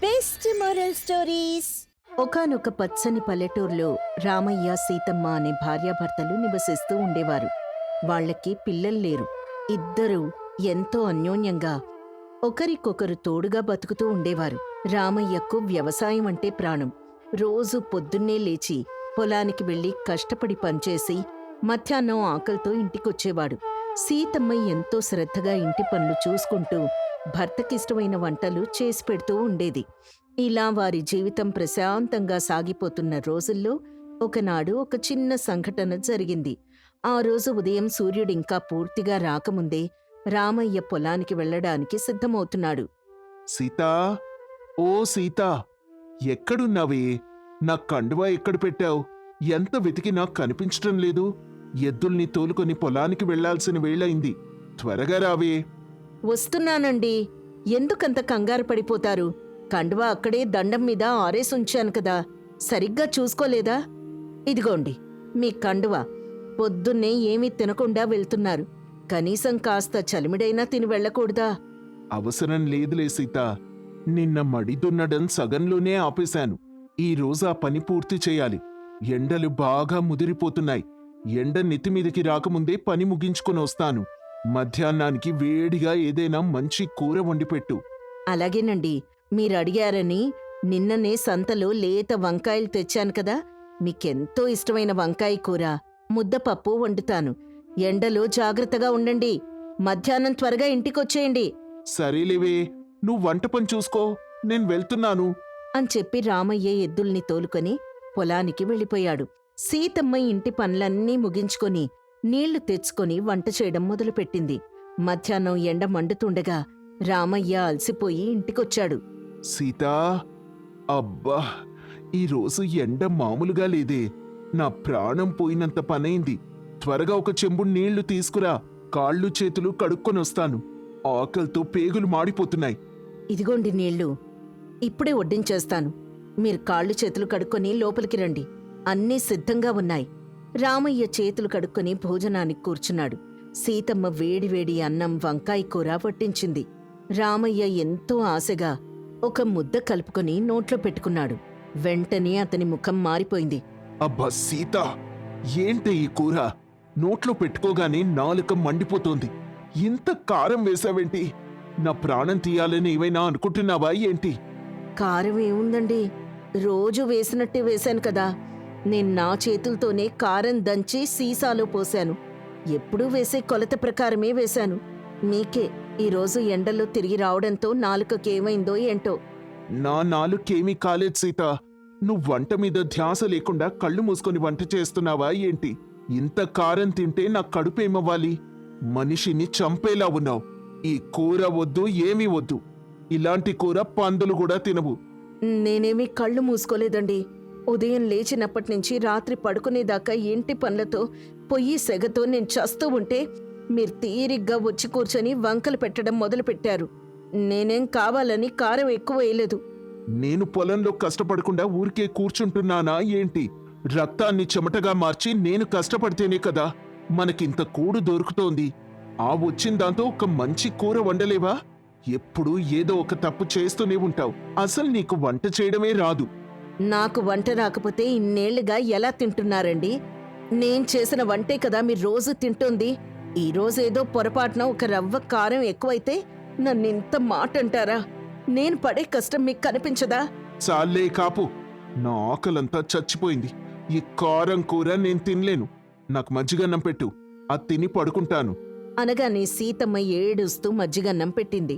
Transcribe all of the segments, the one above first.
Best moral stories. ఒకానొక పచ్చని పల్లెటూరులో రామయ్య సీతమ్మ అనే భార్యాభర్తలు నివసిస్తూ ఉండేవారు. వాళ్లకి పిల్లలు లేరు. ఇద్దరూ ఎంతో అన్యోన్యంగా ఒకరికొకరు తోడుగా బతుకుతూ ఉండేవారు. రామయ్యకు వ్యవసాయం అంటే ప్రాణం. రోజు పొద్దున్నే లేచి పొలానికి వెళ్లి కష్టపడి పనిచేసి మధ్యాహ్నం ఆకలితో ఇంటికొచ్చేవాడు. సీతమ్మ ఎంతో శ్రద్ధగా ఇంటి పనులు చూసుకుంటూ భర్తకిష్టమైన వంటలు చేసి పెడుతూ ఉండేది. ఇలా వారి జీవితం ప్రశాంతంగా సాగిపోతున్న రోజుల్లో ఒకనాడు ఒక చిన్న సంఘటన జరిగింది. ఆ రోజు ఉదయం సూర్యుడింకా పూర్తిగా రాకముందే రామయ్య పొలానికి వెళ్లడానికి సిద్ధమవుతున్నాడు. సీతా, ఓ సీతా, ఎక్కడున్నావే? నా కండువా ఎక్కడ పెట్టావు? ఎంత వెతికినా కనిపించటం లేదు. ఎద్దుల్ని తోలుకొని పొలానికి వెళ్లాల్సిన వేళయింది. త్వరగా రావే. వస్తున్నానండి. ఎందుకంత కంగారు పడిపోతారు? కండువా అక్కడే దండం మీద ఆరేసుంచాను కదా, సరిగ్గా చూసుకోలేదా? ఇదిగోండి మీ కండువా. పొద్దున్నే ఏమీ తినకుండా వెళ్తున్నారు. కనీసం కాస్త చలిమిడైనా తిని వెళ్లకూడదా? అవసరం లేదులే సీతా. నిన్న మడి దున్నడం సగంలోనే ఆపేశాను. ఈ రోజు ఆ పని పూర్తి చేయాలి. ఎండలు బాగా ముదిరిపోతున్నాయి. ఎండ నెత్తిమీదికి రాకముందే పని ముగించుకొని వస్తాను. మధ్యాహ్నానికి వేడిగా ఏదైనా మంచి కూర వండిపెట్టు. అలాగేనండి. మీరడిగారని నిన్ననే సంతలో లేత వంకాయలు తెచ్చాను కదా, మీకెంతో ఇష్టమైన వంకాయ కూర, ముద్దపప్పు వండుతాను. ఎండలో జాగ్రత్తగా ఉండండి. మధ్యాహ్నం త్వరగా ఇంటికొచ్చేయండి సరేలేవే, నువ్వు వంట పని చూసుకో, నేను వెళ్తున్నాను అని చెప్పి రామయ్య ఎద్దుల్ని తోలుకొని పొలానికి వెళ్ళిపోయాడు. సీతమ్మ ఇంటి పనులన్నీ ముగించుకొని నీళ్లు తెచ్చుకొని వంట చేయడం మొదలుపెట్టింది. మధ్యాహ్నం ఎండ మండుతుండగా రామయ్య అలసిపోయి ఇంటికొచ్చాడు. సీతా, అబ్బా, ఈరోజు ఎండ మామూలుగా లేదే. నా ప్రాణం పోయినంత పనైంది. త్వరగా ఒక చెంబు నీళ్లు తీసుకురా. కాళ్ళు చేతులు కడుక్కొనొస్తాను. ఆకలితో పేగులు మాడిపోతున్నాయి. ఇదిగోండి నీళ్లు. ఇప్పుడే వడ్డించేస్తాను. మీరు కాళ్ళు చేతులు కడుక్కొని లోపలికి రండి. అన్నీ సిద్ధంగా ఉన్నాయి. రామయ్య చేతులు కడుక్కొని భోజనానికి కూర్చున్నాడు. సీతమ్మ వేడివేడి అన్నం వంకాయ కూర వడ్డించింది. రామయ్య ఎంతో ఆశగా ఒక ముద్ద కలుపుకొని నోట్లో పెట్టుకున్నాడు. వెంటనే అతని ముఖం మారిపోయింది. అబ్బా సీతా, ఏంటి ఈ కూర? నోట్లో పెట్టుకోగానే నాలుక మండిపోతోంది. ఇంత కారం వేశావేంటి? నా ప్రాణం తీయాలని ఏమైనా అనుకుంటున్నావా ఏంటి? కారం ఏముందండి, రోజు వేసినట్టే వేశాను కదా. నేను నా చేతులతోనే కారం దంచి సీసాలో పోశాను. ఎప్పుడూ వేసే కొలత ప్రకారమే వేశాను. మీకే ఈరోజు ఎండల్లో తిరిగి రావడంతో నాలుకకేమైందో ఏంటో. నా నాలుకేమీ కాలేదు సీత. నువ్వు వంట మీద ధ్యాస లేకుండా కళ్ళు మూసుకొని వంట చేస్తున్నావా ఏంటి? ఇంత కారం తింటే నా కడుపేమవ్వాలి? మనిషిని చంపేలా ఉన్నావు. ఈ కూర వద్దు, ఏమీ వద్దు. ఇలాంటి కూర పందులు కూడా తినవు. నేనేమీ కళ్ళు మూసుకోలేదండి. ఉదయం లేచినప్పటినుంచి రాత్రి పడుకునేదాకా ఇంటి పనులతో పొయ్యి సెగతో నేను చస్తూ ఉంటే మీరు తీరిగ్గా వచ్చి కూర్చొని వంకలు పెట్టడం మొదలుపెట్టారు. నేనేం కావాలని కారం ఎక్కువ వేయలేదు. నేను పొలంలో కష్టపడకుండా ఊరికే కూర్చుంటున్నానా ఏంటి? రక్తాన్ని చెమటగా మార్చి నేను కష్టపడితేనే కదా మనకింత కూడు దొరుకుతోంది. ఆ వచ్చిన దాంతో ఒక మంచి కూర వండలేవా? ఎప్పుడూ ఏదో ఒక తప్పు చేస్తూనే ఉంటావు. అసలు నీకు వంట చేయడమే రాదు. నాకు వంట రాకపోతే ఇన్నేళ్లుగా ఎలా తింటున్నారండి? నేను చేసిన వంటే కదా మీరు రోజు తింటోంది. ఈరోజేదో పొరపాటున ఒక రవ్వ కారం ఎక్కువైతే నన్నింత మాట అంటారా? నేను పడే కష్టం మీకు కనిపించదా? చాలే కాపు. నా ఆకలంతా చచ్చిపోయింది. ఈ కారం కూర నేను తినలేను. నాకు మజ్జిగన్నం పెట్టు. అది తిని పడుకుంటాను అనగానే సీతమ్మ ఏడుస్తూ మజ్జిగన్నం పెట్టింది.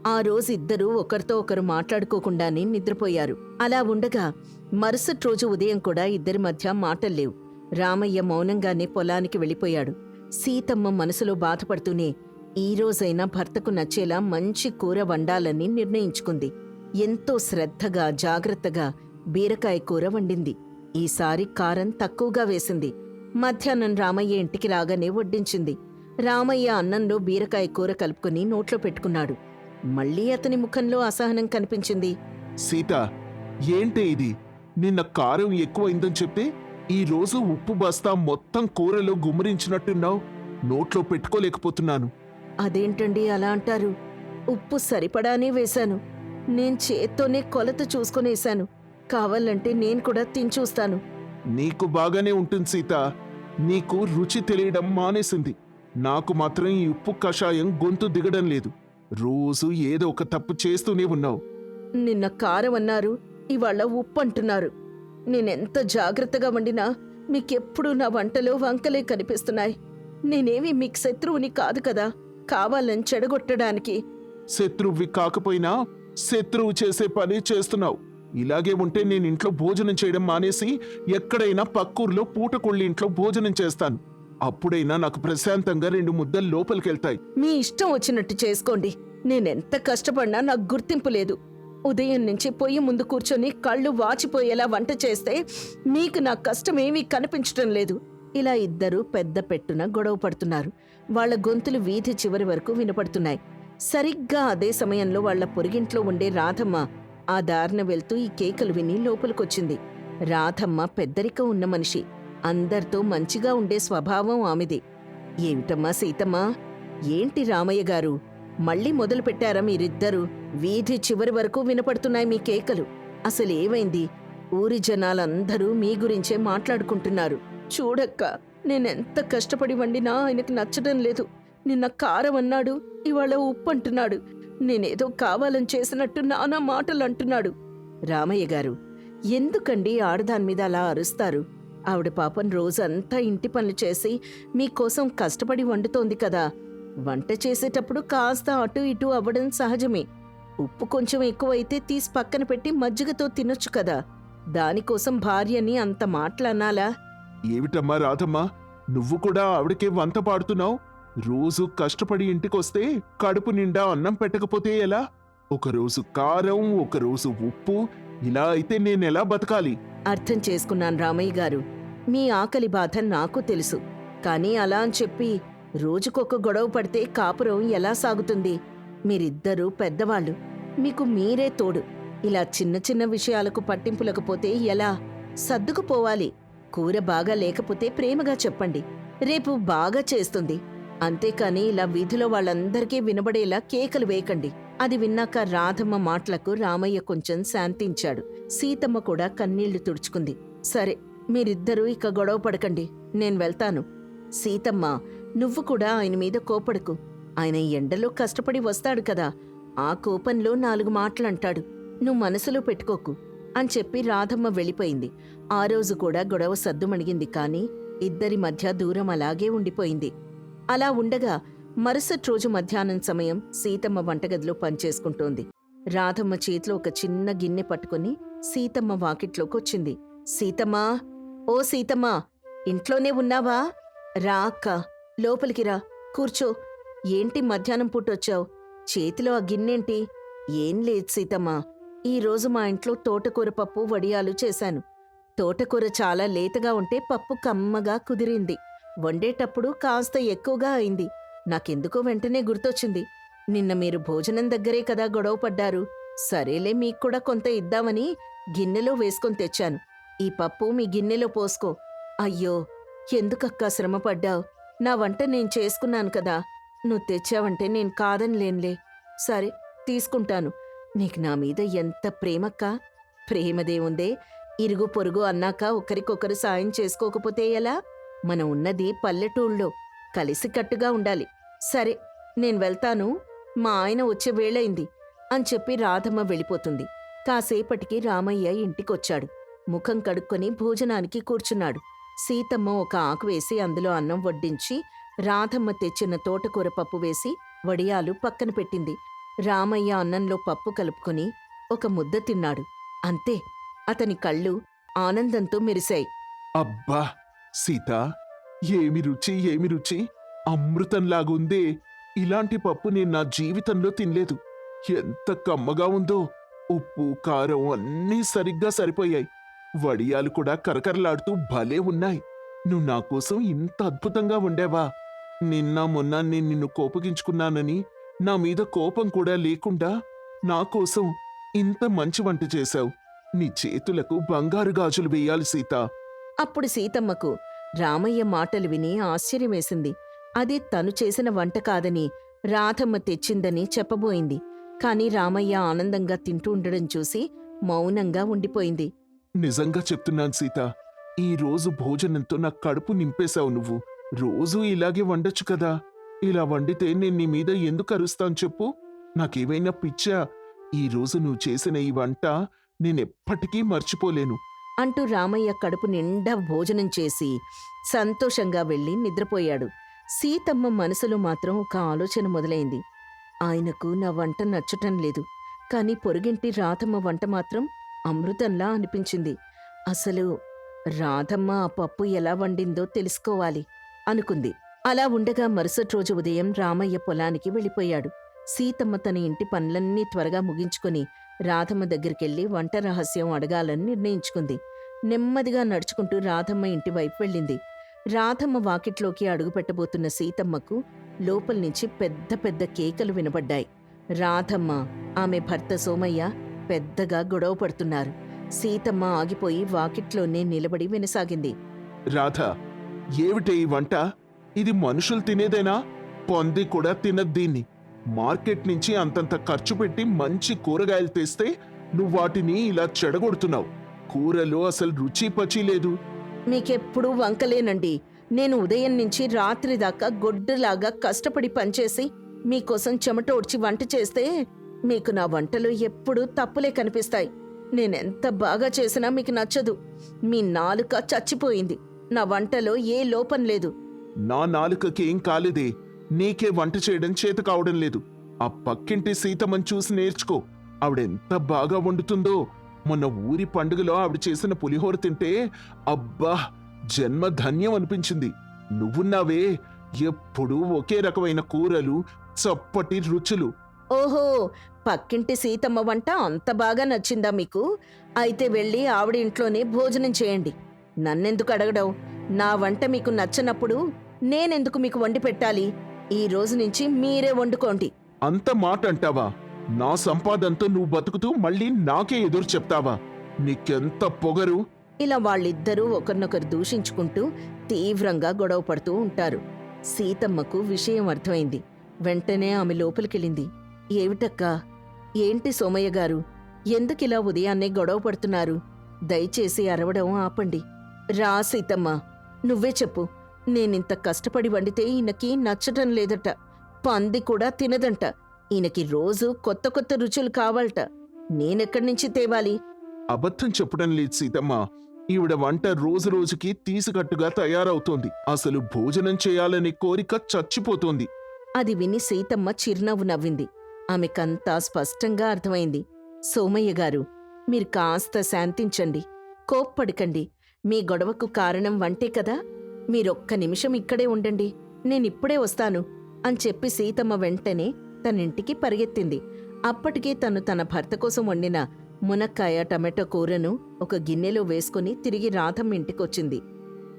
ఆ రోజు ఇద్దరూ ఒకరితో ఒకరు మాట్లాడుకోకుండానే నిద్రపోయారు. అలా ఉండగా మరుసటి రోజు ఉదయం కూడా ఇద్దరి మధ్య మాటల్లేవు. రామయ్య మౌనంగానే పొలానికి వెళ్ళిపోయాడు. సీతమ్మ మనసులో బాధపడుతూనే ఈ రోజైనా భర్తకు నచ్చేలా మంచి కూర వండాలని నిర్ణయించుకుంది. ఎంతో శ్రద్ధగా జాగ్రత్తగా బీరకాయ కూర వండింది. ఈసారి కారం తక్కువగా వేసింది. మధ్యాహ్నం రామయ్య ఇంటికి రాగానే వడ్డించింది. రామయ్య అన్నంలో బీరకాయ కూర కలుపుకొని నోట్లో పెట్టుకున్నాడు. మళ్లీ అతని ముఖంలో అసహనం కనిపించింది. సీత, ఏంటే ఇది? నిన్న కారం ఎక్కువైందని చెప్తే ఈ రోజు ఉప్పు బస్తా మొత్తం కూరలో గుమ్మరించినట్టున్నావు. నోట్లో పెట్టుకోలేకపోతున్నాను. అదేంటండి అలా అంటారు? ఉప్పు సరిపడానే వేశాను. నేను చేత్తోనే కొలత చూసుకొనేశాను. కావాలంటే నేను కూడా తిని చూస్తాను. నీకు బాగానే ఉంటుంది సీత. నీకు రుచి తెలియడం మానేసింది. నాకు మాత్రం ఈ ఉప్పు కషాయం గొంతు దిగడం లేదు. రోజు ఏదో ఒక తప్పు చేస్తూనే ఉన్నావు. నిన్న కారం అన్నారు, ఇవాళ ఉప్పు అంటున్నారు. నేనెంత జాగ్రత్తగా వండినా మీకెప్పుడూ నా వంటలో వంకలే కనిపిస్తున్నాయి. నేనేమి మీకు శత్రువుని కాదు కదా, కావాలని చెడగొట్టడానికి. శత్రువువి కాకపోయినా శత్రువు చేసే పని చేస్తున్నావు. ఇలాగే ఉంటే నేను ఇంట్లో భోజనం చేయడం మానేసి ఎక్కడైనా పక్కూర్లో పూటకొళ్ళి ఇంట్లో భోజనం చేస్తాను. అప్పుడైనా నాకు ప్రశాంతంగా 2 ముద్దలు లోపలికెళ్తాయి. మీ ఇష్టం వచ్చినట్టు చేసుకోండి. నేనెంత కష్టపడినా నాకు గుర్తింపు లేదు. ఉదయం నుంచి పొయ్యి ముందు కూర్చొని కళ్ళు వాచిపోయేలా వంట చేస్తే మీకు నా కష్టమేమీ కనిపించటం లేదు. ఇలా ఇద్దరూ పెద్ద పెట్టున గొడవ పడుతున్నారు. వాళ్ల గొంతులు వీధి చివరి వరకు వినపడుతున్నాయి. సరిగ్గా అదే సమయంలో వాళ్ల పొరిగింట్లో ఉండే రాధమ్మ ఆ దారిన వెళ్తూ ఈ కేకలు విని లోపలికొచ్చింది. రాధమ్మ పెద్దరికం ఉన్న మనిషి. అందరితో మంచిగా ఉండే స్వభావం ఆమెది. ఏమిటమ్మా సీతమ్మా, ఏంటి రామయ్య గారు, మళ్ళీ మొదలు పెట్టారా మీరిద్దరూ? వీధి చివరి వరకు వినపడుతున్నాయి మీ కేకలు. అసలేమైంది? ఊరి జనాలందరూ మీ గురించే మాట్లాడుకుంటున్నారు. చూడక్క, నేనెంత కష్టపడి వండినా ఆయనకు నచ్చడం లేదు. నిన్న కారం అన్నాడు, ఇవాళ ఉప్పు అంటున్నాడు. నేనేదో కావాలని చేసినట్టు నానా మాటలు అంటున్నాడు. రామయ్య గారు, ఎందుకండి ఆడదానిమీద అలా అరుస్తారు? ఆవిడ పాపం రోజంతా ఇంటి పనులు చేసి మీకోసం కష్టపడి వండుతోంది కదా. వంట చేసేటప్పుడు కాస్త అటు ఇటు అవ్వడం సహజమే. ఉప్పు కొంచెం ఎక్కువైతే తీసి పక్కన పెట్టి మజ్జిగతో తినొచ్చు కదా. దానికోసం భార్యని అంత మాటలనాలా? ఏమిటమ్మా రాధమ్మా, నువ్వు కూడా ఆవిడకే వంత పాడుతున్నావు? రోజు కష్టపడి ఇంటికొస్తే కడుపు నిండా అన్నం పెట్టకపోతే ఎలా? ఒకరోజు కారం, ఒకరోజు ఉప్పు, ఇలా అయితే నేనెలా బతకాలి? అర్థం చేసుకున్నాను రామయ్య గారు. మీ ఆకలి బాధ నాకు తెలుసు. కానీ అలా అని చెప్పి రోజుకొక గొడవ పడితే కాపురం ఎలా సాగుతుంది? మీరిద్దరూ పెద్దవాళ్ళు, మీకు మీరే తోడు. ఇలా చిన్న చిన్న విషయాలకు పట్టింపులకపోతే ఎలా? సర్దుకుపోవాలి. కూర బాగా లేకపోతే ప్రేమగా చెప్పండి, రేపు బాగా చేస్తుంది. అంతేకాని ఇలా వీధిలో వాళ్ళందరికీ వినబడేలా కేకలు వేయకండి. అది విన్నాక రాధమ్మ మాటలకు రామయ్య కొంచెం శాంతించాడు. సీతమ్మ కూడా కన్నీళ్లు తుడుచుకుంది. సరే, మీరిద్దరూ ఇక గొడవ పడకండి, నేను వెళ్తాను. సీతమ్మ, నువ్వు కూడా ఆయన మీద కోపడకు. ఆయన ఎండలో కష్టపడి వస్తాడు కదా, ఆ కోపంలో 4 మాటలంటాడు. నువ్వు మనసులో పెట్టుకోకు అని చెప్పి రాధమ్మ వెళ్ళిపోయింది. ఆ రోజు కూడా గొడవ సద్దుమణిగింది. కాని ఇద్దరి మధ్య దూరం అలాగే ఉండిపోయింది. అలా ఉండగా మరుసటి రోజు మధ్యాహ్నం సమయం సీతమ్మ వంటగదిలో పనిచేసుకుంటోంది. రాధమ్మ చేతిలో ఒక చిన్న గిన్నె పట్టుకుని సీతమ్మ వాకిట్లోకొచ్చింది. సీతమ్మా, ఓ సీతమ్మా, ఇంట్లోనే ఉన్నావా? రా అక్క, లోపలికి రా, కూర్చో. ఏంటి మధ్యాహ్నం పూటొచ్చావు? చేతిలో ఆ గిన్నెంటి? ఏం లేదు సీతమ్మా, ఈరోజు మా ఇంట్లో తోటకూర పప్పు వడియాలు చేశాను. తోటకూర చాలా లేతగా ఉంటే పప్పు కమ్మగా కుదిరింది. వండేటప్పుడు కాస్త ఎక్కువగా అయింది. నాకెందుకో వెంటనే గుర్తొచ్చింది, నిన్న మీరు భోజనం దగ్గరే కదా గొడవ పడ్డారు. సరేలే, మీకు కూడా కొంత ఇద్దామని గిన్నెలో వేసుకొని తెచ్చాను. ఈ పప్పు మీ గిన్నెలో పోసుకో. అయ్యో, ఎందుకక్కా శ్రమపడ్డావు? నా వంట నేను చేసుకున్నాను కదా, నువ్వు తెచ్చావంటే నేను కాదనిలేనులే. సరే, తీసుకుంటాను. నీకు నా మీద ఎంత ప్రేమక్కా? ప్రేమదేముందే, ఇరుగు పొరుగు అన్నాక ఒకరికొకరు సాయం చేసుకోకపోతే ఎలా? మనం ఉన్నది పల్లెటూళ్ళలో, కలిసికట్టుగా ఉండాలి. సరే, నేను వెళ్తాను, మా ఆయన వచ్చే వేళయింది అని చెప్పి రాధమ్మ వెళ్ళిపోతుంది. కాసేపటికి రామయ్య ఇంటికొచ్చాడు. ముఖం కడుక్కొని భోజనానికి కూర్చున్నాడు. సీతమ్మ ఒక ఆకు వేసి అందులో అన్నం వడ్డించి రాధమ్మ తెచ్చిన తోటకూర పప్పు వేసి వడియాలు పక్కన పెట్టింది. రామయ్య అన్నంలో పప్పు కలుపుకొని ఒక ముద్ద తిన్నాడు. అంతే, అతని కళ్ళు ఆనందంతో మెరిశాయి. అబ్బా సీత, ఏమి రుచి, ఏమి రుచి! అమృతంలాగుందే. ఇలాంటి పప్పు నేను నా జీవితంలో తినలేదు. ఎంత కమ్మగా ఉందో! ఉప్పు, కారం అన్నీ సరిగ్గా సరిపోయాయి. వడియాలు కూడా కరకరలాడుతూ భలే ఉన్నాయి. నువ్వు నా కోసం ఇంత అద్భుతంగా వండావా? నిన్న మొన్న నేను నిన్ను కోపగించుకున్నానని నా మీద కోపం కూడా లేకుండా నా కోసం ఇంత మంచి వంట చేశావు. నీ చేతులకు బంగారు గాజులు వేయాలి సీత. అప్పుడు సీతమ్మకు రామయ్య మాటలు విని ఆశ్చర్యమేసింది. అది తను చేసిన వంట కాదని రాధమ్మ తెచ్చిందని చెప్పబోయింది. కాని రామయ్య ఆనందంగా తింటూ ఉండడం చూసి మౌనంగా ఉండిపోయింది. నిజంగా చెప్తున్నాను సీత, ఈ రోజు భోజనంతో నా కడుపు నింపేశావు నువ్వు. రోజూ ఇలాగే వండొచ్చు కదా. ఇలా వండితే నేను నీ మీద ఎందుకు అరుస్తాను చెప్పు? నాకేమైనా పిచ్చా? ఈ రోజు నువ్వు చేసిన ఈ వంట నేనెప్పటికీ మర్చిపోలేను. అంటూ రామయ్య కడుపు నిండా భోజనం చేసి సంతోషంగా వెళ్ళి నిద్రపోయాడు. సీతమ్మ మనసులో మాత్రం ఒక ఆలోచన మొదలైంది. ఆయనకు నా వంట నచ్చటం లేదు, కాని పొరుగింటి రాధమ్మ వంట మాత్రం అమృతంలా అనిపించింది. అసలు రాధమ్మ ఆ పప్పు ఎలా వండిందో తెలుసుకోవాలి అనుకుంది. అలా ఉండగా మరుసటి రోజు ఉదయం రామయ్య పొలానికి వెళ్ళిపోయాడు. సీతమ్మ తన ఇంటి పనులన్నీ త్వరగా ముగించుకుని రాధమ్మ దగ్గరికెళ్ళి వంట రహస్యం అడగాలని నిర్ణయించుకుంది. నెమ్మదిగా నడుచుకుంటూ రాధమ్మ ఇంటి వైపు వెళ్ళింది. రాధమ్మ వాకిట్లోకి అడుగుపెట్టబోతున్న సీతమ్మకు లోపల్నుంచి పెద్ద పెద్ద కేకలు వినబడ్డాయి. రాధమ్మ, ఆమె భర్త సోమయ్య పెద్దగా గొడవ పడుతున్నారు. సీతమ్మ ఆగిపోయి వాకిట్లోనే నిలబడి వినసాగింది. రాధా, ఏమిటే ఈ వంట? ఇది మనుషులు తినేదేనా? పంది కూడా తినద్దీన్ని. మార్కెట్ నుంచి అంతంత ఖర్చు పెట్టి మంచి కూరగాయలు తెస్తే నువ్వు వాటిని ఇలా చెడగొడుతున్నావు. కూరలో అసలు రుచి పచి లేదు. మీకెప్పుడూ వంకలేనండి. నేను ఉదయం నుంచి రాత్రి దాకా గొడ్డులాగా కష్టపడి పనిచేసి మీకోసం చెమట ఓడ్చి వంట చేస్తే మీకు నా వంటలో ఎప్పుడూ తప్పులే కనిపిస్తాయి. నేనెంత బాగా చేసినా మీకు నచ్చదు. మీ నాలుక చచ్చిపోయింది. నా వంటలో ఏ లోపం లేదు. నా నాలుకకేం కాలేదే. నీకే వంట చేయడం చేత కావడం లేదు. ఆ పక్కింటి సీతమ్మని చూసి నేర్చుకో. ఆవిడెంత బాగా వండుతుందో. మొన్న ఊరి పండుగలో ఆవిడ చేసిన పులిహోర తింటే అబ్బా, జన్మ ధన్యం అనిపించింది. నువ్వున్నావే, ఎప్పుడూ ఒకే రకమైన కూరలు, చప్పటి రుచులు. ఓహో, పక్కింటి సీతమ్మ వంట అంత బాగా నచ్చిందా మీకు? అయితే వెళ్ళి ఆవిడ ఇంట్లోనే భోజనం చేయండి. నన్నెందుకు అడగడం? నా వంట మీకు నచ్చనప్పుడు నేనెందుకు మీకు వండి పెట్టాలి? ఈ రోజు నుంచి మీరే వండుకోండి. అంత మాట అంటావా? నా సంపాదనతో నువ్వు బతుకుతూ మళ్ళీ నాకే ఎదురు చెప్తావా? నీకెంత పొగరు! ఇలా వాళ్ళిద్దరూ ఒకరినొకరు దూషించుకుంటూ తీవ్రంగా గొడవ పడుతూ ఉంటారు. సీతమ్మకు విషయం అర్థమైంది. వెంటనే ఆమె లోపలికెళ్ళింది. ఏమిటక్కా? ఏంటి సోమయ్య గారు, ఎందుకిలా ఉదయాన్నే గొడవ పడుతున్నారు? దయచేసి అరవడం ఆపండి. రా సీతమ్మ, నువ్వే చెప్పు. నేనింత కష్టపడి వండితే ఈయనకి నచ్చటం లేదట. పంది కూడా తినదంట. ఈయనకి రోజు కొత్త కొత్త రుచులు కావాలట. నేనెక్కడి నుంచి తేవాలి? అబద్ధం చెప్పడం లేదు సీతమ్మ. ఈవిడ వంట రోజు రోజుకి తీసికట్టుగా తయారవుతోంది. అసలు భోజనం చేయాలనే కోరిక చచ్చిపోతోంది. అది విని సీతమ్మ చిరునవ్వు నవ్వింది. ఆమెకంతా స్పష్టంగా అర్థమైంది. సోమయ్య గారు, మీరు కాస్త శాంతించండి, కోప్పడకండి. మీ గొడవకు కారణం వంటే కదా. మీరొక్క నిమిషం ఇక్కడే ఉండండి, నేనిప్పుడే వస్తాను అని చెప్పి సీతమ్మ వెంటనే తనింటికి పరిగెత్తింది. అప్పటికే తను తన భర్త కోసం వండిన మునక్కాయ టమాటో కూరను ఒక గిన్నెలో వేసుకుని తిరిగి రాధమ్మ ఇంటికొచ్చింది.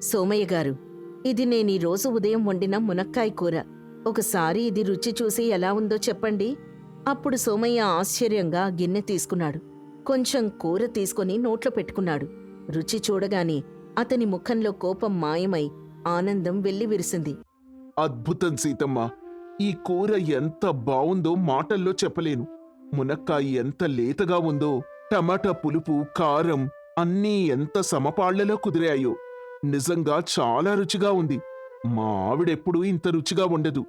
సోమయ్య గారు, ఇది నేనీరోజు ఉదయం వండిన మునక్కాయ కూర. ఒకసారి ఇది రుచి చూసి ఎలా ఉందో చెప్పండి. అప్పుడు సోమయ్య ఆశ్చర్యంగా గిన్నె తీసుకున్నాడు. కొంచెం కూర తీసుకుని నోట్లో పెట్టుకున్నాడు. రుచి చూడగానే అతని ముఖంలో కోపం మాయమై ఆనందం వెల్లివిరిసింది. అద్భుతం సీతమ్మ. ఈ కూర ఎంత బావుందో మాటల్లో చెప్పలేను. మునక్కాయ ఎంత లేతగా ఉందో, టమాటా పులుపు, కారం అన్నీ ఎంత సమపాళ్లలో కుదిరాయో. నిజంగా చాలా రుచిగా ఉంది. మా ఆవిడెప్పుడూ ఇంత రుచిగా వండదు.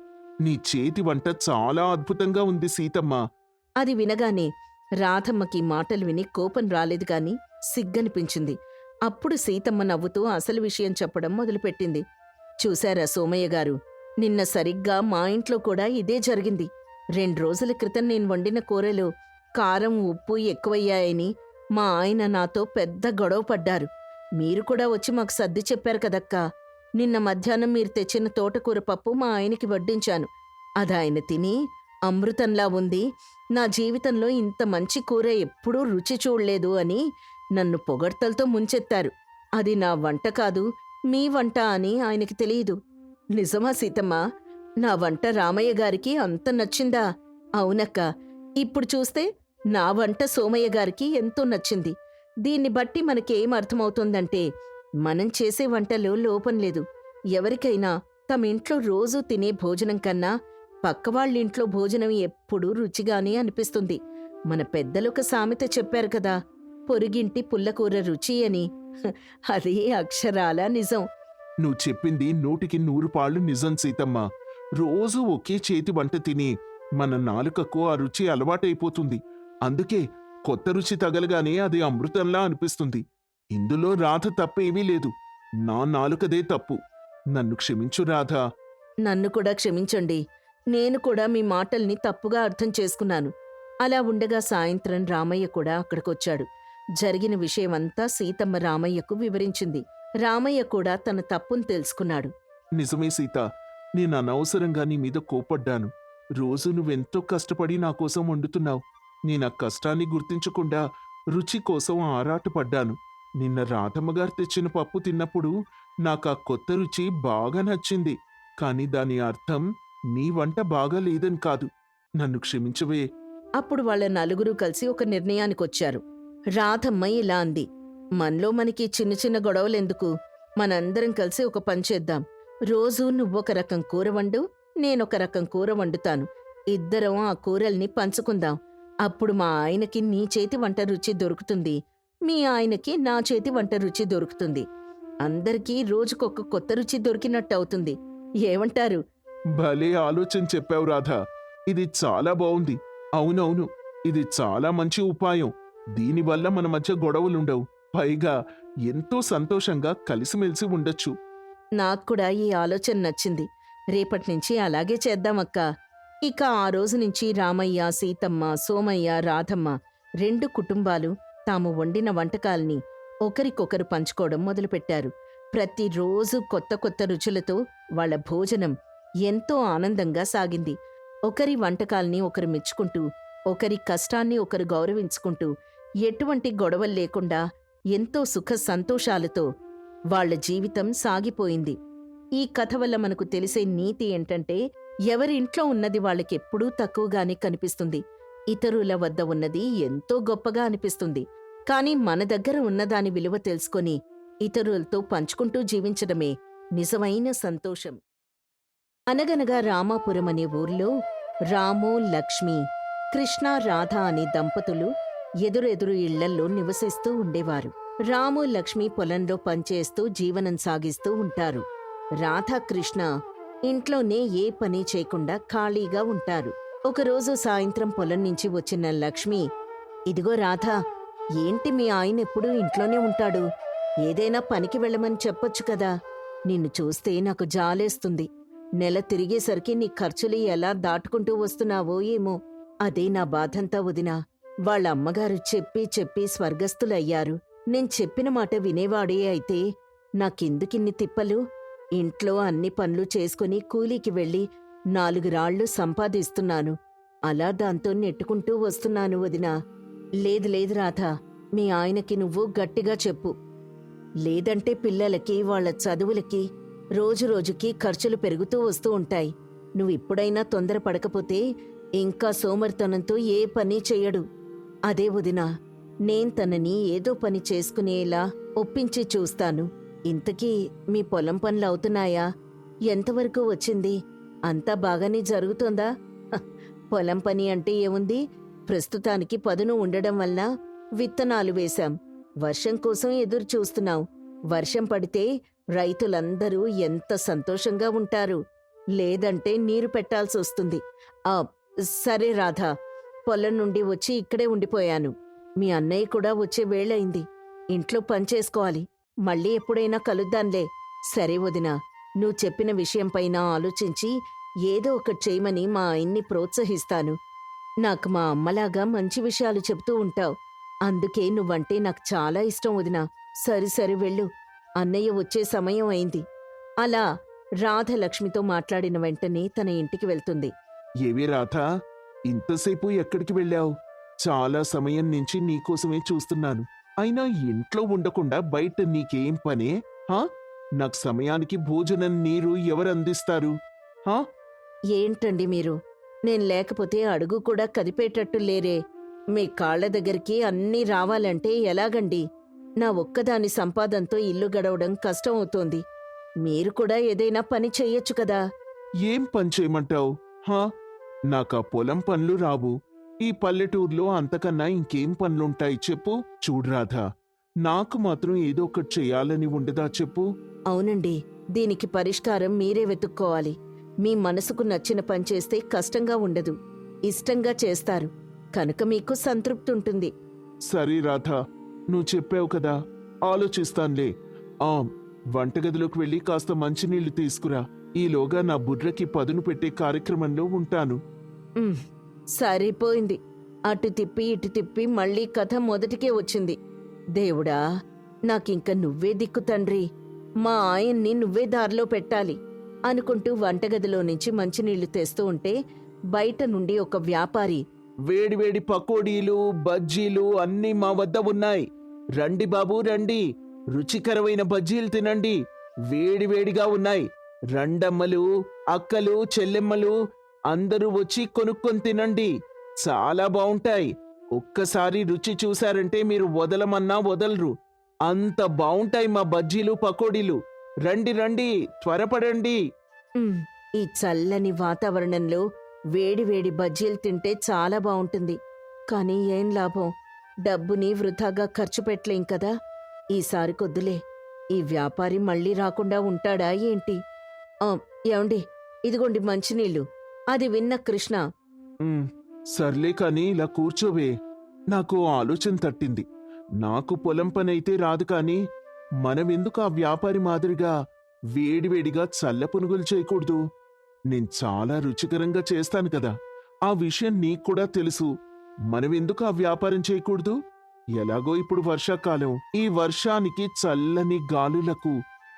నీ చేతి వంట చాలా అద్భుతంగా ఉంది సీతమ్మ. అది వినగానే రాధమ్మకి మాటలు విని కోపం రాలేదు గాని సిగ్గనిపించింది. అప్పుడు సీతమ్మ నవ్వుతూ అసలు విషయం చెప్పడం మొదలుపెట్టింది. చూశారా సోమయ్య గారు, నిన్న సరిగ్గా మా ఇంట్లో కూడా ఇదే జరిగింది. 2 రోజుల క్రితం నేను వండిన కూరలో కారం, ఉప్పు ఎక్కువయ్యాయని మా ఆయన నాతో పెద్ద గొడవ పడ్డారు. మీరు కూడా వచ్చి మాకు సర్ది చెప్పారు కదక్కా. నిన్న మధ్యాహ్నం మీరు తెచ్చిన తోటకూర పప్పు మా ఆయనకి వడ్డించాను. అదాయన తిని అమృతంలా ఉంది, నా జీవితంలో ఇంత మంచి కూర ఎప్పుడూ రుచి చూడలేదు అని నన్ను పొగడ్తలతో ముంచెత్తారు. అది నా వంట కాదు, మీ వంట అని ఆయనకి తెలియదు. నిజమా సీతమ్మ? నా వంట రామయ్య గారికి అంత నచ్చిందా? అవునక్క. ఇప్పుడు చూస్తే నా వంట సోమయ్య గారికి ఎంతో నచ్చింది. దీన్ని బట్టి మనకేం అర్థమవుతుందంటే, మనం చేసే వంటలో లోపం లేదు. ఎవరికైనా తమ ఇంట్లో రోజూ తినే భోజనం కన్నా పక్కవాళ్ళింట్లో భోజనం ఎప్పుడూ రుచిగానే అనిపిస్తుంది. మన పెద్దలొక సామెత చెప్పారు కదా, పొరుగింటి పుల్లకూర రుచి అని. అది అక్షరాలా నిజం. నువ్వు చెప్పింది 100% నిజం సీతమ్మ. రోజూ ఒకే చేతి వంట తిని మన నాలుకకు ఆ రుచి అలవాటైపోతుంది. అందుకే కొత్త రుచి తగలగానే అది అమృతంలా అనిపిస్తుంది. ఇందులో రాధ తప్పేమీ లేదు. నా నాలుకదే తప్పు. నన్ను క్షమించు రాధా. నన్ను కూడా క్షమించండి. నేను కూడా మీ మాటల్ని తప్పుగా అర్థం చేసుకున్నాను. అలా ఉండగా సాయంత్రం రామయ్య కూడా అక్కడికొచ్చాడు. జరిగిన విషయమంతా సీతమ్మ రామయ్యకు వివరించింది. రామయ్య కూడా తన తప్పును తెలుసుకున్నాడు. నిజమే సీత, నేను అనవసరంగా నీ మీద కోపడ్డాను. రోజు నువ్వెంతో కష్టపడి నా కోసం వండుతున్నావు. నేను ఆ కష్టాన్ని గుర్తించకుండా రుచి కోసం ఆరాటపడ్డాను. నిన్న రాధమ్మగారు తెచ్చిన పప్పు తిన్నప్పుడు నాకా కొత్త రుచి బాగా నచ్చింది. కాని దాని అర్థం నీ వంట బాగా లేదని కాదు. నన్ను క్షమించవే. అప్పుడు వాళ్ళ నలుగురూ కలిసి ఒక నిర్ణయానికొచ్చారు. రాధమ్మ ఇలా అంది, మనలో మనకి చిన్న చిన్న గొడవలెందుకు? మనందరం కలిసి ఒక పని చేద్దాం. రోజూ నువ్వొక రకం కూర వండు, నేనొక రకం కూర వండుతాను. ఇద్దరం ఆ కూరల్ని పంచుకుందాం. అప్పుడు మా ఆయనకి నీ చేతి వంట రుచి దొరుకుతుంది, మీ ఆయనకి నా చేతి వంట రుచి దొరుకుతుంది. అందరికీ రోజుకొక కొత్త రుచి దొరికినట్టవుతుంది. ఏమంటారు? భలే ఆలోచన చెప్పావు రాధా. ఇది చాలా బావుంది. అవునవును, ఇది చాలా మంచి ఉపాయం. దీనివల్ల మన మధ్య గొడవలుండవు. పైగా ఎంతో సంతోషంగా కలిసిమెలిసి ఉండొచ్చు. నాక్కూడా ఈ ఆలోచన నచ్చింది. రేపట్నుంచి అలాగే చేద్దామక్కా. ఇక ఆ రోజు నుంచి రామయ్య, సీతమ్మ, సోమయ్య, రాధమ్మ 2 కుటుంబాలు తాము వండిన వంటకాల్ని ఒకరికొకరు పంచుకోవడం మొదలుపెట్టారు. ప్రతిరోజు కొత్త కొత్త రుచులతో వాళ్ల భోజనం ఎంతో ఆనందంగా సాగింది. ఒకరి వంటకాల్ని ఒకరు మెచ్చుకుంటూ, ఒకరి కష్టాన్ని ఒకరు గౌరవించుకుంటూ, ఎటువంటి గొడవలు లేకుండా ఎంతో సుఖ సంతోషాలతో వాళ్ల జీవితం సాగిపోయింది. ఈ కథ వల్ల మనకు తెలిసే నీతి ఏంటంటే, ఎవరి ఇంట్లో ఉన్నది వాళ్ళకెప్పుడూ తక్కువగానే కనిపిస్తుంది. ఇతరుల వద్ద ఉన్నది ఎంతో గొప్పగా అనిపిస్తుంది. కాని మన దగ్గర ఉన్నదాని విలువ తెలుసుకొని ఇతరులతో పంచుకుంటూ జీవించడమే నిజమైన సంతోషం. అనగనగా రామాపురం అనే ఊర్లో రాము, లక్ష్మి, కృష్ణ, రాధ అనే దంపతులు ఎదురెదురు ఇళ్లల్లో నివసిస్తూ ఉండేవారు. రాము, లక్ష్మి పొలంలో పనిచేస్తూ జీవనం సాగిస్తూ ఉంటారు. రాధ, కృష్ణ ఇంట్లోనే ఏ పని చేయకుండా ఖాళీగా ఉంటారు. ఒకరోజు సాయంత్రం పొలం నుంచి వచ్చిన లక్ష్మి, ఇదిగో రాధా, ఏంటి మీ ఆయన ఎప్పుడూ ఇంట్లోనే ఉంటాడు? ఏదైనా పనికి వెళ్ళమని చెప్పొచ్చు కదా. నిన్ను చూస్తే నాకు జాలేస్తుంది. నెల తిరిగేసరికి నీ ఖర్చులు ఎలా దాటుకుంటూ వస్తున్నావో ఏమో. అదే నా బాధంతా వదినా. వాళ్ళ అమ్మగారు చెప్పి చెప్పి స్వర్గస్థులయ్యారు. నేను చెప్పిన మాట వినేవాడే అయితే నాకెందుకిన్ని తిప్పలు? ఇంట్లో అన్ని పనులు చేసుకుని కూలీకి వెళ్ళి 4 రాళ్లు సంపాదిస్తున్నాను. అలా దాంతో నెట్టుకుంటూ వస్తున్నాను వదినా. లేదు లేదు రాధా, మీ ఆయనకి నువ్వు గట్టిగా చెప్పు. లేదంటే పిల్లలకి, వాళ్ల చదువులకి రోజురోజుకి ఖర్చులు పెరుగుతూ వస్తూ ఉంటాయి. నువ్విప్పుడైనా తొందరపడకపోతే ఇంకా సోమరితనంతో ఏ పని చెయ్యడు. అదే వదినా, నేను తనని ఏదో పని చేసుకునేలా ఒప్పించి చూస్తాను. ఇంతకీ మీ పొలం పనులు అవుతున్నాయా? ఎంతవరకు వచ్చింది? అంతా బాగానే జరుగుతోందా? పొలం పని అంటే ఏముంది? ప్రస్తుతానికి పదును ఉండడం వల్ల విత్తనాలు వేశాం. వర్షం కోసం ఎదురు చూస్తున్నాం. వర్షం పడితే రైతులందరూ ఎంత సంతోషంగా ఉంటారు. లేదంటే నీరు పెట్టాల్సొస్తుంది. సరే రాధా, పొలం నుండి వచ్చి ఇక్కడే ఉండిపోయాను. మీ అన్నయ్య కూడా వచ్చే వేళయింది. ఇంట్లో పనిచేసుకోవాలి. మళ్ళీ ఎప్పుడైనా కలుద్దాంలే. సరే వదినా, నువ్వు చెప్పిన విషయంపైన ఆలోచించి ఏదో ఒకటి చేయమని మా ఆయన్ని ప్రోత్సహిస్తాను. నాకు మా అమ్మలాగా మంచి విషయాలు చెప్తూ ఉంటావు. అందుకే నువ్వంటే నాకు చాలా ఇష్టం వదినా. సరి వెళ్ళు, అన్నయ్య వచ్చే సమయం అయింది. అలా రాధ లక్ష్మితో మాట్లాడిన వెంటనే తన ఇంటికి వెళ్తుంది. ఏవి రాధా, ఇంతసేపు ఎక్కడికి వెళ్ళావు? చాలా సమయం నుంచి నీకోసమే చూస్తున్నాను. అయినా ఇంట్లో ఉండకుండా బయట నీకేం పనే? నాకు సమయానికి భోజనం, నీరు ఎవరందిస్తారు? ఏంటండి మీరు? నేను లేకపోతే అడుగు కూడా కదిపేటట్టు లేరే. మీ కాళ్ల దగ్గరికి అన్నీ రావాలంటే ఎలాగండి? నా ఒక్కదాని సంపాదనతో ఇల్లు గడవడం కష్టం అవుతోంది. మీరు కూడా ఏదైనా పని చెయ్యొచ్చు కదా. ఏం పని చేయమంటావు? హా నాకా పొలం పనులు రావు. ఈ పల్లెటూర్లో అంతకన్నా ఇంకేం పనులుంటాయి చెప్పు? చూడు రాధా, నాకు మాత్రం ఏదో ఒకటి చెయ్యాలని ఉండదా చెప్పు? అవునండి, దీనికి పరిష్కారం మీరే వెతుక్కోవాలి. మీ మనసుకు నచ్చిన పని చేస్తే కష్టంగా ఉండదు, ఇష్టంగా చేస్తారు, కనుక మీకు సంతృప్తి ఉంటుంది. సరే రాధా, నువ్వు చెప్పావు కదా, ఆలోచిస్తాన్లే. ఆ వంటగదిలోకి వెళ్ళి కాస్త మంచినీళ్లు తీసుకురా. ఈలోగా నా బుర్రకి పదును పెట్టే కార్యక్రమంలో ఉంటాను. ఉమ్, సరిపోయింది. అటు తిప్పి ఇటు తిప్పి మళ్ళీ కథ మొదటికే వచ్చింది. దేవుడా, నాకింక నువ్వే దిక్కు తండ్రి, మా ఆయన్ని నువ్వే దారిలో పెట్టాలి అనుకుంటూ వంటగదిలో నుంచి మంచినీళ్లు తెస్తూ ఉంటే బయట నుండి ఒక వ్యాపారి, వేడివేడి పకోడీలు, బజ్జీలు అన్నీ మా వద్ద ఉన్నాయి. రండి బాబూ రండి, రుచికరమైన బజ్జీలు తినండి, వేడివేడిగా ఉన్నాయి. రండమ్మలు, అక్కలు, చెల్లెమ్మలు అందరూ వచ్చి కొనుక్కొని తినండి, చాలా బావుంటాయి. ఒక్కసారి రుచి చూశారంటే మీరు వదలమన్నా వదలరు, అంత బావుంటాయి మా బజ్జీలు, పకోడీలు. రండి రండి, త్వరపడండి. "ఉమ్, ఈ చల్లని వాతావరణంలో వేడివేడి బజ్జీలు తింటే చాలా బావుంటుంది. కానీ ఏం లాభం, డబ్బుని వృధాగా ఖర్చు పెట్టలేం కదా. ఈసారి కొద్దులే, ఈ వ్యాపారి మళ్ళీ రాకుండా ఉంటాడా ఏంటి? ఏమండి, ఇదిగోండి మంచినీళ్ళు. అది విన్న కృష్ణ, "ఉమ్, సర్లే కాని ఇలా కూర్చోవే. నాకు ఆలోచన తట్టింది. నాకు పొలం పనైతే రాదు కాని మనమెందుకు ఆ వ్యాపారి మాదిరిగా వేడివేడిగా చల్ల పునుగులు చేయకూడదు? నేను చాలా రుచికరంగా చేస్తాను కదా, ఆ విషయం నీకు కూడా తెలుసు. మనమెందుకు ఆ వ్యాపారం చేయకూడదు? ఎలాగో ఇప్పుడు వర్షాకాలం, ఈ వర్షానికి చల్లని గాలులకు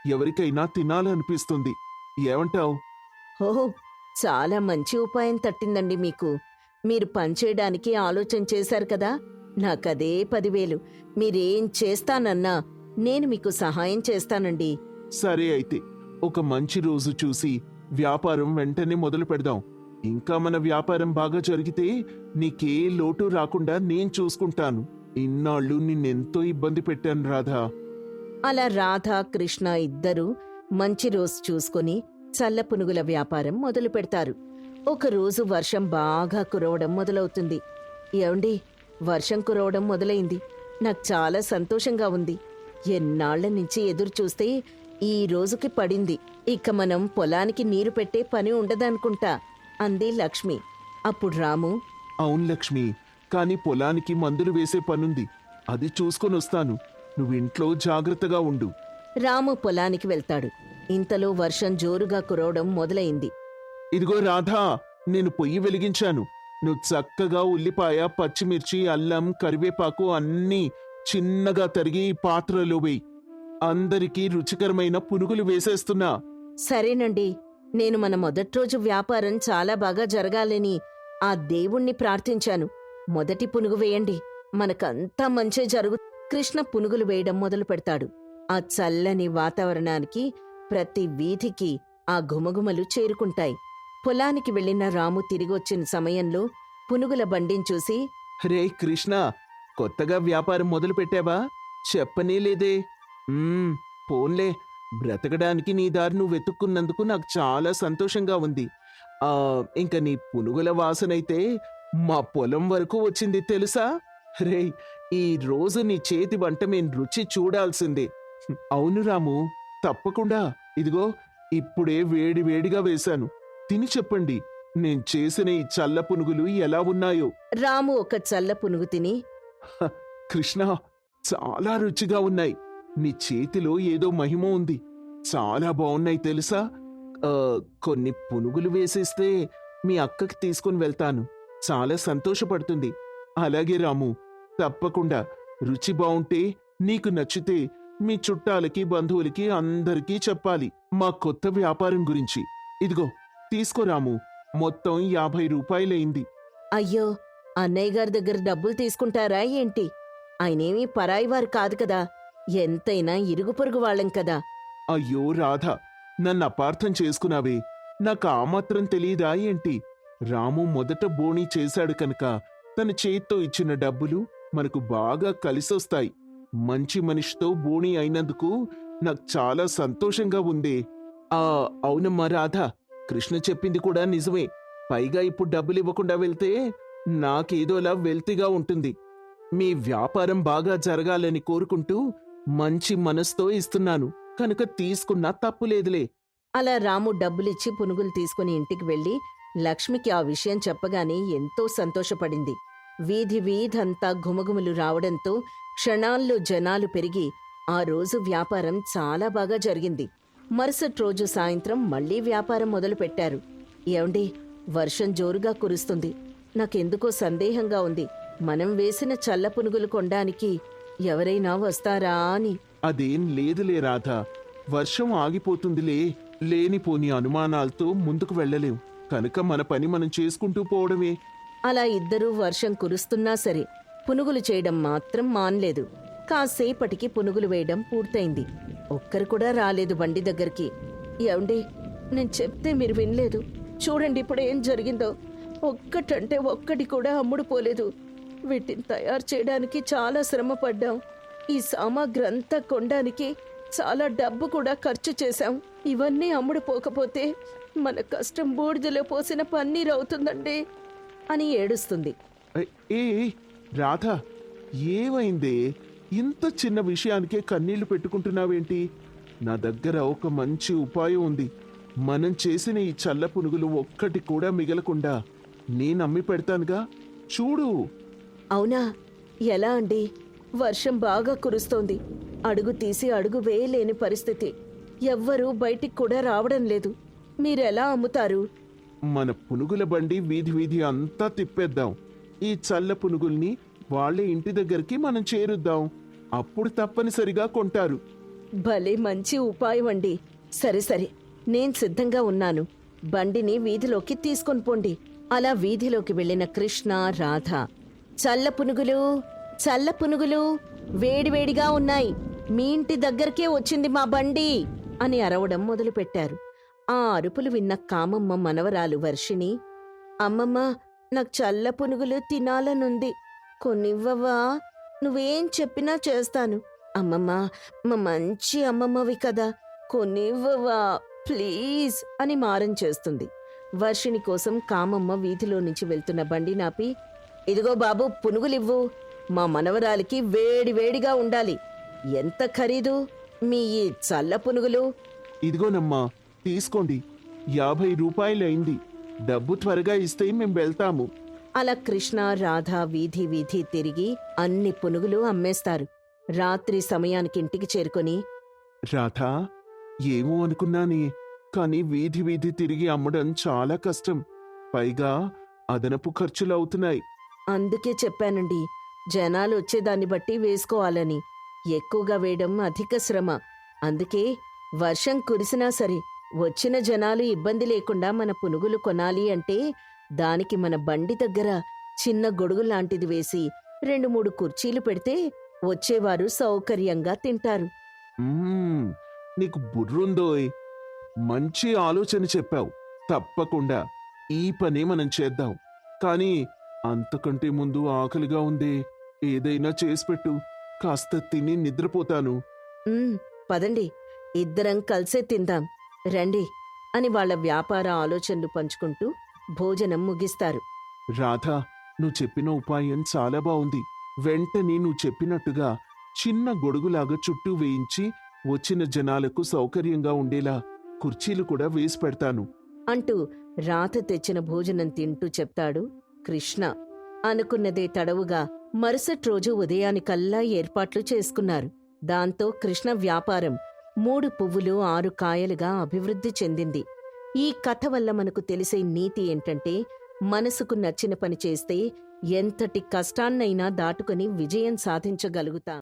ఎవరికైనా తినాలనిపిస్తుంది. ఏమంటావ్? ఓహో, చాలా మంచి ఉపాయం తట్టిందండి మీకు. మీరు పనిచేయడానికి ఆలోచన చేశారు కదా, నాకదే 10,000. మీరేం చేస్తానన్నా నేను మీకు సహాయం చేస్తానండి. సరే అయితే, ఒక మంచి రోజు చూసి వ్యాపారం వెంటనే మొదలు పెడదాం. ఇంకా మన వ్యాపారం బాగా జరిగితే నీకే లోటు రాకుండా నేను చూసుకుంటాను. ఇన్నాళ్ళు నిన్నెంతో ఇబ్బంది పెట్టాను రాధా. అలా రాధ, కృష్ణ ఇద్దరూ మంచి రోజు చూసుకొని చల్ల పునుగుల వ్యాపారం మొదలు పెడతారు. ఒకరోజు వర్షం బాగా కురవడం మొదలవుతుంది. ఏమండి, వర్షం కురవడం మొదలైంది. నాకు చాలా సంతోషంగా ఉంది. ఎన్నాళ్ల నుంచి ఎదురు చూస్తే ఈ రోజుకి పడింది. ఇక మనం పొలానికి నీరు పెట్టే పని ఉండదనుకుంటా అంది లక్ష్మి. అప్పుడు రాము, అవును లక్ష్మి, కాని పొలానికి మందులు వేసే పనుంది, అది చూసుకొని వస్తాను. నువ్వింట్లో జాగ్రత్తగా ఉండు. రాము పొలానికి వెళ్తాడు. ఇంతలో వర్షం జోరుగా కురవడం మొదలైంది. ఇదిగో రాధా, నేను పొయ్యి వెలిగించాను. నువ్వు చక్కగా ఉల్లిపాయ, పచ్చిమిర్చి, అల్లం, కరివేపాకు అన్నీ చిన్నగా తరిగి ఈ పాత్రలో వేయి. అందరికీ రుచికరమైన పునుగులు వేసేస్తున్నా. సరేనండి, నేను మన మొదటి రోజు వ్యాపారం చాలా బాగా జరగాలని ఆ దేవుణ్ణి ప్రార్థించాను. మొదటి పునుగు వేయండి, మనకంతా మంచే జరుగు. కృష్ణ పునుగులు వేయడం మొదలు పెడతాడు. ఆ చల్లని వాతావరణానికి ప్రతి వీధికి ఆ ఘుమఘుమలు చేరుకుంటాయి. పొలానికి వెళ్లిన రాము తిరిగొచ్చిన సమయంలో పునుగుల బండిని చూసి, రే కృష్ణ, కొత్తగా వ్యాపారం మొదలు పెట్టావా? చెప్పనే లేదే. పోన్లే, బ్రతకడానికి నీ దారి నువ్వు వెతుక్కున్నందుకు నాకు చాలా సంతోషంగా ఉంది. ఇంక నీ పునుగుల వాసనైతే మా పొలం వరకు వచ్చింది తెలుసా? రేయ్, ఈ రోజు నీ చేతి వంట మేం రుచి చూడాల్సిందే. అవును రాము, తప్పకుండా. ఇదిగో ఇప్పుడే వేడి వేడిగా వేశాను, తిని చెప్పండి, నేను చేసిన ఈ చల్ల పునుగులు ఎలా ఉన్నాయో. రాము ఒక చల్ల పునుగు తిని, హ, కృష్ణ, చాలా రుచిగా ఉన్నాయి. నీ చేతిలో ఏదో మహిమ ఉంది. చాలా బాగున్నాయి తెలుసా? కొన్ని పునుగులు వేసేస్తే మీ అక్కకి తీసుకుని వెళ్తాను, చాలా సంతోషపడుతుంది. అలాగే రాము, తప్పకుండా. రుచి బావుంటే, నీకు నచ్చితే మీ చుట్టాలకి, బంధువులకి అందరికీ చెప్పాలి మా కొత్త వ్యాపారం గురించి. ఇదిగో తీసుకో రాము, మొత్తం 50 రూపాయలైంది. అయ్యో, అన్నయ్య గారి దగ్గర డబ్బులు తీసుకుంటారా ఏంటి? ఆయనేమీ పరాయివారు కాదు కదా, ఎంతైనా ఇరుగు పొరుగు వాళ్ళం కదా. అయ్యో రాధా, నన్ను అపార్థం చేసుకున్నావే. నాకు ఆ మాత్రం తెలీదా ఏంటి? రాము మొదట బోణీ చేశాడు కనుక తన చేత్తో ఇచ్చిన డబ్బులు మనకు బాగా కలిసొస్తాయి. మంచి మనిషితో బోణీ అయినందుకు నాకు చాలా సంతోషంగా ఉంది. అవునమ్మా రాధా, కృష్ణ చెప్పింది కూడా నిజమే. పైగా ఇప్పుడు డబ్బులు ఇవ్వకుండా వెళ్తే నాకేదోలా వెల్తిగా ఉంటుంది. మీ వ్యాపారం బాగా జరగాలని కోరుకుంటూ మంచి మనసుతో ఇస్తున్నాను కనుక తీసుకున్నా తప్పులేదులే. అలా రాము డబ్బులిచ్చి పునుగులు తీసుకుని ఇంటికి వెళ్లి లక్ష్మికి ఆ విషయం చెప్పగానే ఎంతో సంతోషపడింది. వీధి వీధంతా ఘుమఘుమలు రావడంతో క్షణాల్లో జనాలు పెరిగి ఆ రోజు వ్యాపారం చాలా బాగా జరిగింది. మరుసటి రోజు సాయంత్రం మళ్లీ వ్యాపారం మొదలుపెట్టారు. ఏమండి, వర్షం జోరుగా కురుస్తుంది. నాకెందుకో సందేహంగా ఉంది. మనం వేసిన చల్ల పునుగులు కొనడానికి ఎవరైనా వస్తారా అని. అదేం లేదులే రాధా, వర్షం ఆగిపోతుందిలే. లేనిపోని అనుమానాలతో ముందుకు వెళ్ళలేం కనుక మన పని మనం చేసుకుంటూ పోవడమే. అలా ఇద్దరూ వర్షం కురుస్తున్నా సరే పునుగులు చేయడం మాత్రం మాన్లేదు. కాసేపటికి పునుగులు వేయడం పూర్తయింది. ఒక్కరు కూడా రాలేదు బండి దగ్గరికి. ఏమండి, నేను చెప్తే మీరు వినలేదు. చూడండి ఇప్పుడు ఏం జరిగిందో. ఒక్కటంటే ఒక్కటి కూడా అమ్ముడు పోలేదు. వీటిని తయారు చేయడానికి చాలా శ్రమ పడ్డాం. ఈ సామాగ్రి అంతా కొనడానికి చాలా డబ్బు కూడా ఖర్చు చేశాం. ఇవన్నీ అమ్ముడు పోకపోతే మన కష్టం బూడిదలో పోసిన పన్నీర్ అవుతుందండి అని ఏడుస్తుంది. ఏ రాధా, ఏమైందే? ఇంత చిన్న విషయానికే కన్నీళ్లు పెట్టుకుంటున్నావేంటి? నా దగ్గర ఒక మంచి ఉపాయం ఉంది. మనం చేసిన ఈ చల్ల పునుగులు ఒక్కటి కూడా మిగలకుండా నేను అమ్మి పెడతానుగా, చూడు. అవునా? ఎలా అండి? వర్షం బాగా కురుస్తోంది. అడుగు తీసి అడుగు వేయలేని పరిస్థితి. ఎవ్వరూ బయటికి కూడా రావడం లేదు. మీరెలా అమ్ముతారు? మన పునుగుల బండి వీధి వీధి అంతా తిప్పేద్దాం. ఈ చల్ల పునుగుల్ని వాళ్ళ ఇంటి దగ్గరికి మనం చేరుద్దాం. అప్పుడు తప్పనిసరిగా కొంటారు. భలే మంచి ఉపాయం అండి. సరే సరే, నేను సిద్ధంగా ఉన్నాను. బండిని వీధిలోకి తీసుకొని పోండి. అలా వీధిలోకి వెళ్ళిన కృష్ణ, రాధ చల్ల పునుగులు, చల్ల పునుగులు వేడివేడిగా ఉన్నాయి. మీ ఇంటి దగ్గరకే వచ్చింది మా బండి అని అరవడం మొదలుపెట్టారు. ఆ అరుపులు విన్న కామమ్మ మనవరాలు వర్షిణి, అమ్మమ్మ, నాకు చల్ల పునుగులు తినాలనుంది, కొనివ్వవా? నువ్వేం చెప్పినా చేస్తాను. అమ్మమ్మ, మా మంచి అమ్మమ్మవి కదా, కొనివ్వవా ప్లీజ్ అని మారం చేస్తుంది. వర్షిణి కోసం కామమ్మ వీధిలో నుంచి వెళ్తున్న బండి నాపి, ఇదిగో బాబు, పునుగులివ్వు. మా మనవరాలికి వేడివేడిగా ఉండాలి. ఎంత ఖరీదు మీ ఈ చల్ల పునుగులు? ఇదిగోనమ్మా, తీసుకోండి. 50 రూపాయలైంది. డబ్బు త్వరగా ఇస్తే మేం వెళ్తాము. అలా కృష్ణ, రాధ వీధి వీధి తిరిగి అన్ని పునుగులు అమ్మేస్తారు. రాత్రి సమయానికి ఇంటికి చేరుకొని, రాధా, ఏమో అనుకున్నానే, కానీ వీధి వీధి తిరిగి అమ్మడం చాలా కష్టం. పైగా అదనపు ఖర్చులు అవుతున్నాయి. అందుకే చెప్పానండి, జనాలు వచ్చేదాన్ని బట్టి వేసుకోవాలని. ఎక్కువగా వేయడం అధిక శ్రమ. అందుకే వర్షం కురిసినా సరే వచ్చిన జనాలు ఇబ్బంది లేకుండా మన పునుగులు కొనాలి అంటే దానికి మన బండి దగ్గర చిన్న గొడుగు లాంటిది వేసి 2-3 కుర్చీలు పెడితే వచ్చేవారు సౌకర్యంగా తింటారు. నీకు బుర్రుందోయ్, మంచి ఆలోచన చెప్పావు. తప్పకుండా ఈ పని మనం చేద్దాం. కానీ అంతకంటే ముందు ఆకలిగా ఉందే, ఏదైనా చేసిపెట్టు. కాస్త తిని నిద్రపోతాను. పదండి, ఇద్దరం కలిసే తిందాం రండి అని వాళ్ళ వ్యాపార ఆలోచనలు పంచుకుంటూ భోజనం ముగిస్తారు. రాధా, నువ్వు చెప్పిన ఉపాయం చాలా బావుంది. వెంటనే నువ్వు చెప్పినట్టుగా చిన్న గొడుగులాగా చుట్టూ వేయించి వచ్చిన జనాలకు సౌకర్యంగా ఉండేలా కుర్చీలు కూడా వేసి పెడతాను అంటూ రాధ తెచ్చిన భోజనం తింటూ చెప్తాడు కృష్ణ. అనుకున్నదే తడవుగా మరుసటి రోజు ఉదయానికల్లా ఏర్పాట్లు చేసుకున్నారు. దాంతో కృష్ణ వ్యాపారం 3 పువ్వులు 6 కాయలుగా అభివృద్ధి చెందింది. ఈ కథ వల్ల మనకు తెలిసే నీతి ఏంటంటే, మనసుకు నచ్చిన పని చేస్తే ఎంతటి కష్టాన్నైనా దాటుకుని విజయం సాధించగలుగుతాం.